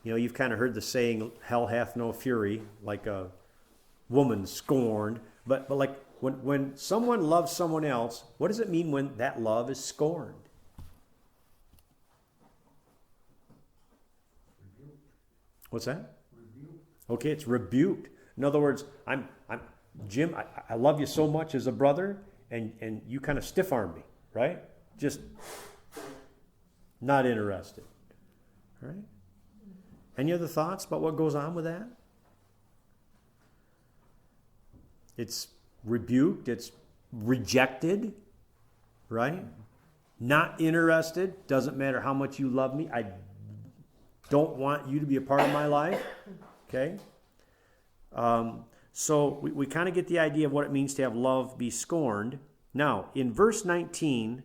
You know, you've kind of heard the saying, hell hath no fury, like a woman scorned. But like when someone loves someone else, what does it mean when that love is scorned? What's that? Okay, it's rebuked. In other words, I'm Jim, I love you so much as a brother, and you kind of stiff-arm me, right? Just not interested. All right? Any other thoughts about what goes on with that? It's rebuked, it's rejected, right? Not interested, doesn't matter how much you love me, I don't want you to be a part of my life, okay? So we kind of get the idea of what it means to have love be scorned. Now, in verse 19,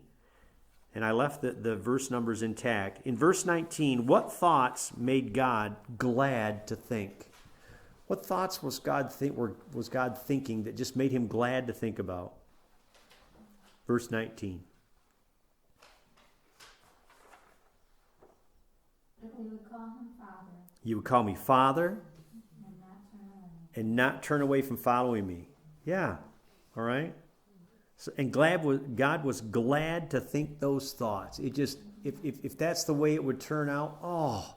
and I left the verse numbers intact. In verse 19, what thoughts made God glad to think? What thoughts was God thinking that just made him glad to think about? Verse 19. That we would call him Father You would call me Father and not turn away. and not turn away from following me. Yeah. All right. So, and God was glad to think those thoughts. It just, if that's the way it would turn out,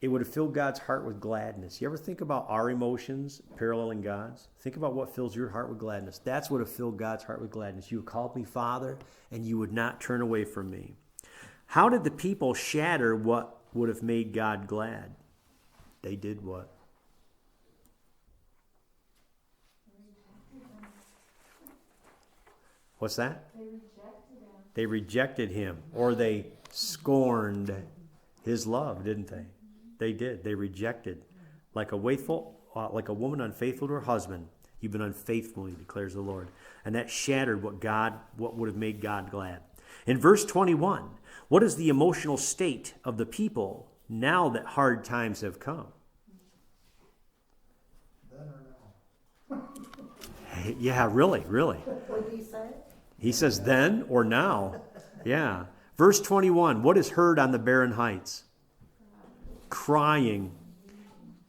it would have filled God's heart with gladness. You ever think about our emotions paralleling God's? Think about what fills your heart with gladness. That's what would have filled God's heart with gladness. You would call me Father, and you would not turn away from me. How did the people shatter what would have made God glad? They did what? What's that? They rejected They rejected him, or they scorned his love, didn't they? They did. They rejected. Like a woman unfaithful to her husband, you've been unfaithful, declares the Lord. And that shattered what would have made God glad. In verse 21, what is the emotional state of the people now that hard times have come? Then or now? Yeah, really. What did he say? He says then or now. Yeah. Verse 21, what is heard on the barren heights? Crying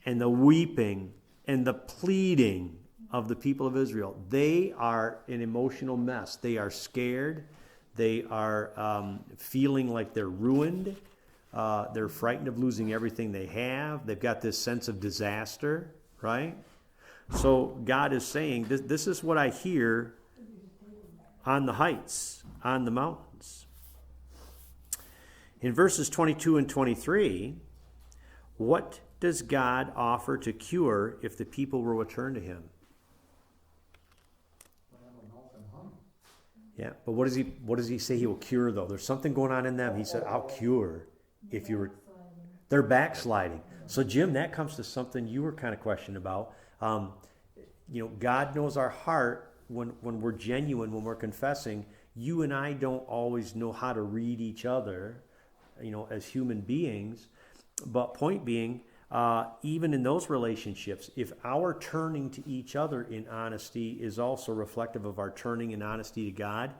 and the weeping and the pleading of the people of Israel. They are an emotional mess. They are scared. They are feeling like they're ruined. They're frightened of losing everything they have. They've got this sense of disaster, right? So God is saying, this is what I hear on the heights, on the mountains. In verses 22 and 23, what does God offer to cure if the people will return to him? Yeah, but what does he say he will cure though? There's something going on in them. He said, I'll cure if you were. They're backsliding. So Jim, that comes to something you were kind of questioning about. God knows our heart when we're genuine, when we're confessing. You and I don't always know how to read each other, as human beings. But point being, even in those relationships, if our turning to each other in honesty is also reflective of our turning in honesty to God,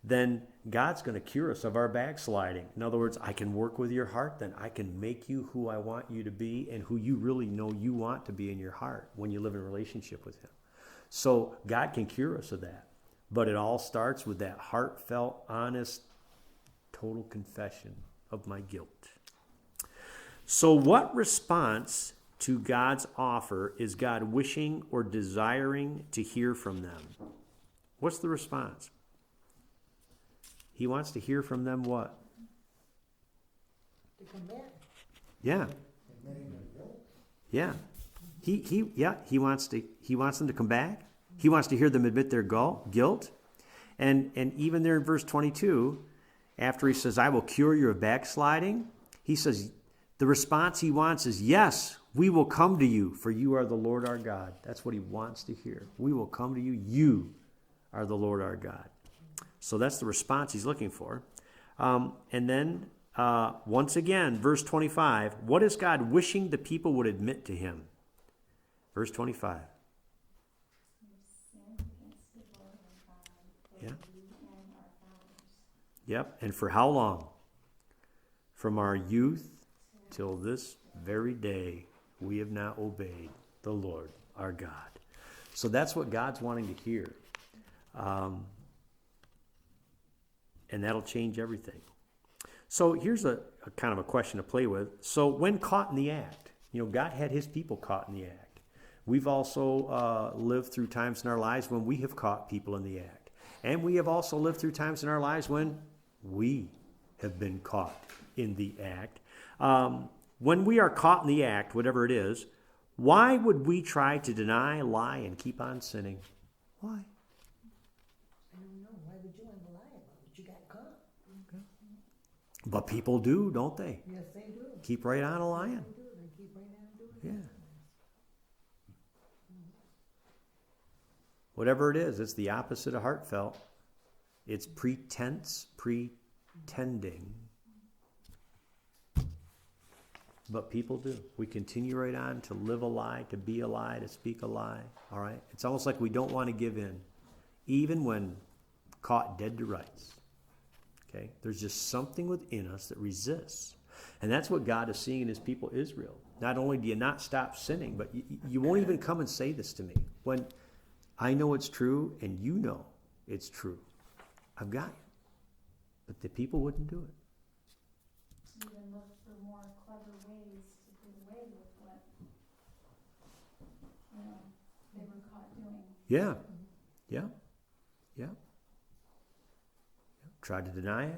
then God's going to cure us of our backsliding. In other words, I can work with your heart, then I can make you who I want you to be and who you really know you want to be in your heart when you live in a relationship with him. So God can cure us of that. But it all starts with that heartfelt, honest, total confession of my guilt. So what response to God's offer is God wishing or desiring to hear from them? What's the response? He wants to hear from them what? To come back. Yeah. Yeah. He wants them to come back. He wants to hear them admit their guilt. And even there in verse 22, after he says, I will cure your backsliding, he says, the response he wants is, yes, we will come to you, for you are the Lord our God. That's what he wants to hear. We will come to you. You are the Lord our God. So that's the response he's looking for. And then, once again, verse 25, what is God wishing the people would admit to him? Verse 25. Yeah. Yep. And for how long? From our youth till this very day, we have not obeyed the Lord our God. So that's what God's wanting to hear. And that'll change everything. So here's a kind of a question to play with. So when caught in the act, God had his people caught in the act. We've also lived through times in our lives when we have caught people in the act. And we have also lived through times in our lives when we have been caught in the act. When we are caught in the act, whatever it is, why would we try to deny, lie, and keep on sinning? Why? I don't know. Why would you want to lie about it? You got caught. Okay. But people do, don't they? Yes, they do. Keep right on lying. They do. They keep right on doing it. Yeah. Whatever it is, it's the opposite of heartfelt. It's pretense, pretending. But people do. We continue right on to live a lie, to be a lie, to speak a lie. All right? It's almost like we don't want to give in, even when caught dead to rights. Okay? There's just something within us that resists. And that's what God is seeing in his people Israel. Not only do you not stop sinning, but you won't even come and say this to me. When I know it's true and you know it's true. I've got you. But the people wouldn't do it. Even look for more clever ways to get away with what, they were caught doing. Yeah. Tried to deny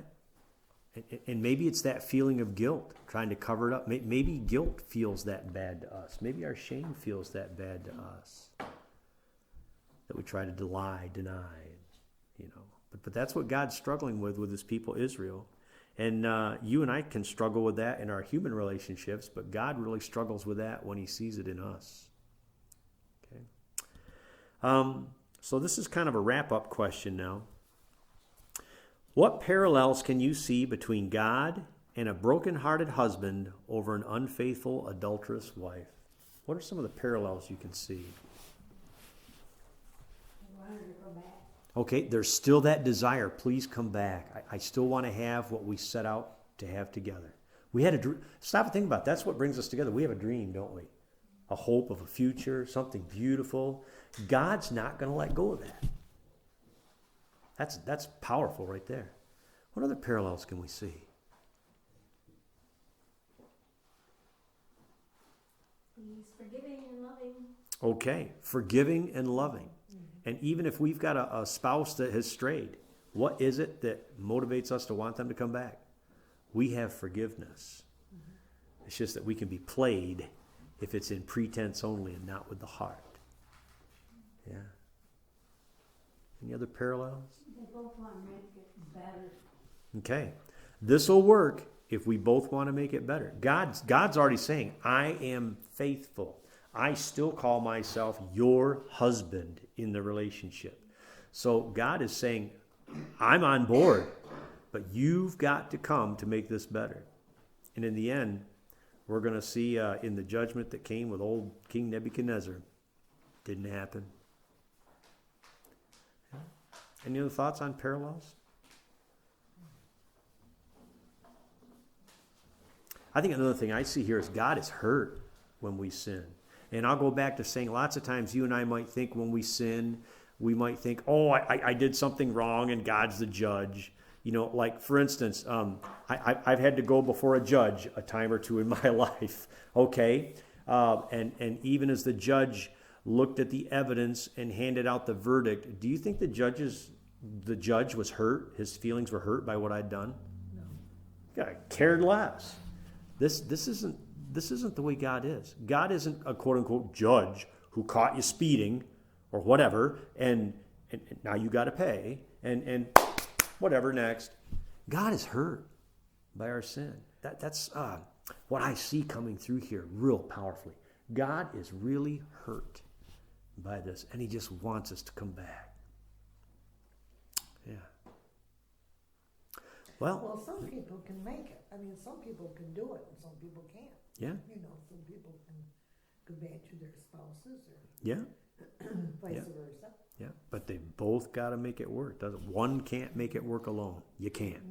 it. And maybe it's that feeling of guilt, trying to cover it up. Maybe guilt feels that bad to us. Maybe our shame feels that bad to us. That we try to lie, deny, But that's what God's struggling with his people Israel. And you and I can struggle with that in our human relationships, but God really struggles with that when he sees it in us. Okay. So this is kind of a wrap-up question now. What parallels can you see between God and a broken-hearted husband over an unfaithful, adulterous wife? What are some of the parallels you can see? Okay, there's still that desire. Please come back. I still want to have what we set out to have together. We had a dream. Stop and think about it. That's what brings us together. We have a dream, don't we? A hope of a future, something beautiful. God's not going to let go of that. That's powerful right there. What other parallels can we see? He's forgiving and loving. Okay, forgiving and loving. And even if we've got a spouse that has strayed, what is it that motivates us to want them to come back? We have forgiveness. It's just that we can be played if it's in pretense only and not with the heart. Yeah. Any other parallels? They both want to make it better. Okay. This will work if we both want to make it better. God's already saying, I am faithful. I still call myself your husband in the relationship. So God is saying, I'm on board, but you've got to come to make this better. And in the end, we're going to see in the judgment that came with old King Nebuchadnezzar, didn't happen. Any other thoughts on parallels? I think another thing I see here is God is hurt when we sin. And I'll go back to saying lots of times you and I might think when we sin, we might think, oh, I did something wrong and God's the judge. You know, like for instance, I've had to go before a judge a time or two in my life, okay? And even as the judge looked at the evidence and handed out the verdict, do you think the judge was hurt? His feelings were hurt by what I'd done? No. God cared less. This isn't the way God is. God isn't a quote-unquote judge who caught you speeding or whatever, and now you got to pay, and whatever next. God is hurt by our sin. That's what I see coming through here real powerfully. God is really hurt by this, and he just wants us to come back. Yeah. Well, some people can make it. I mean, some people can do it, and some people can't. Yeah. You know, some people can go back to their spouses, or Yeah. vice versa. Yeah. But they both got to make it work. One can't make it work alone. You can't.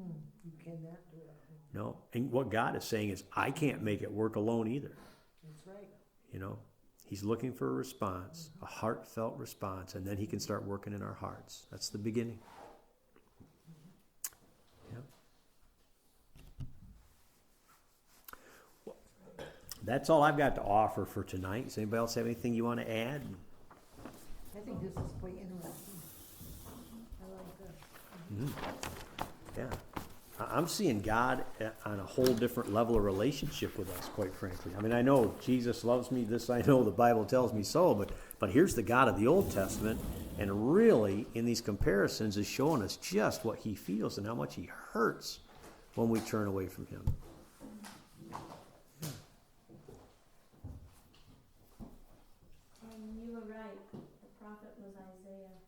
You cannot do it. No. And what God is saying is, I can't make it work alone either. That's right. You know, he's looking for a response, a heartfelt response, and then he can start working in our hearts. That's the beginning. That's all I've got to offer for tonight. Does anybody else have anything you want to add? I think this is quite interesting. I like this. Yeah. I'm seeing God on a whole different level of relationship with us, quite frankly. I mean, I know Jesus loves me. This I know the Bible tells me so. But here's the God of the Old Testament. And really, in these comparisons, is showing us just what he feels and how much he hurts when we turn away from him.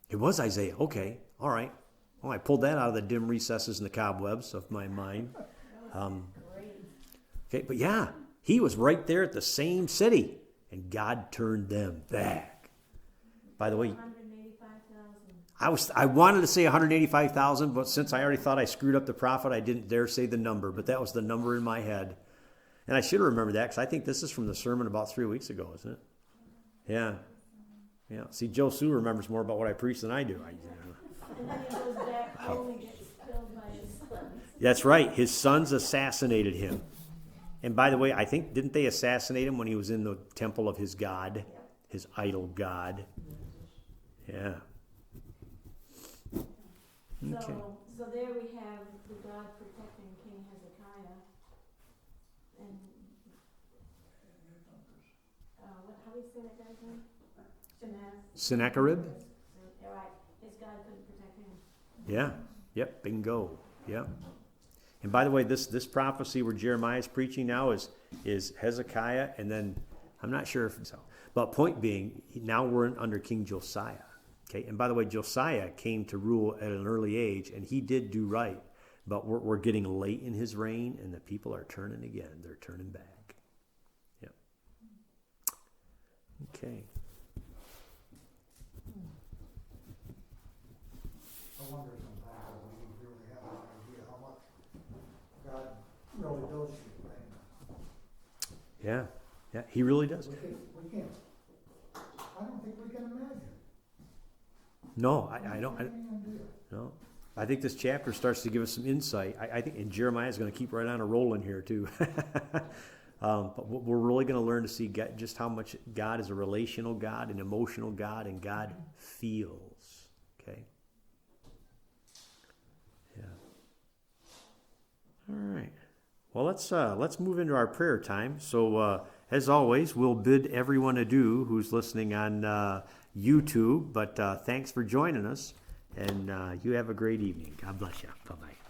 It was Isaiah. Okay. All right. Well, I pulled that out of the dim recesses and the cobwebs of my mind. Okay, but yeah, he was right there at the same city, and God turned them back. By the way, 185,000. I wanted to say 185,000, but since I already thought I screwed up the prophet, I didn't dare say the number, but that was the number in my head. And I should have remembered that, because I think this is from the sermon about 3 weeks ago, isn't it? Yeah. Yeah. See, Joe Sue remembers more about what I preach than I do. And then he goes back home and gets killed by his sons. That's right. His sons assassinated him. And by the way, I think, didn't they assassinate him when he was in the temple of his god, his idol god? Yeah. Okay. So there we have the God protecting King Hezekiah. And how do you say that guy's name? Sennacherib? All right. His God couldn't protect him. Yeah. Yep. Bingo. Yep. And by the way, this prophecy where Jeremiah is preaching now is Hezekiah, and then I'm not sure if so. But point being, now we're under King Josiah. Okay. And by the way, Josiah came to rule at an early age, and he did do right. But we're getting late in his reign, and the people are turning again. They're turning back. Yep. Okay. I wonder sometimes if we really have an idea how much God really does you, right? Yeah. Yeah. He really does. We can't, I don't think we can imagine. No, I don't. Any idea. No. I think this chapter starts to give us some insight. I think, and Jeremiah is going to keep right on a rolling here too. But we're really going to learn to see God, just how much God is a relational God, an emotional God, and God feels. Okay. Yeah. All right. Well, let's move into our prayer time. So as always, we'll bid everyone adieu who's listening on YouTube. But thanks for joining us. And you have a great evening. God bless you. Bye-bye.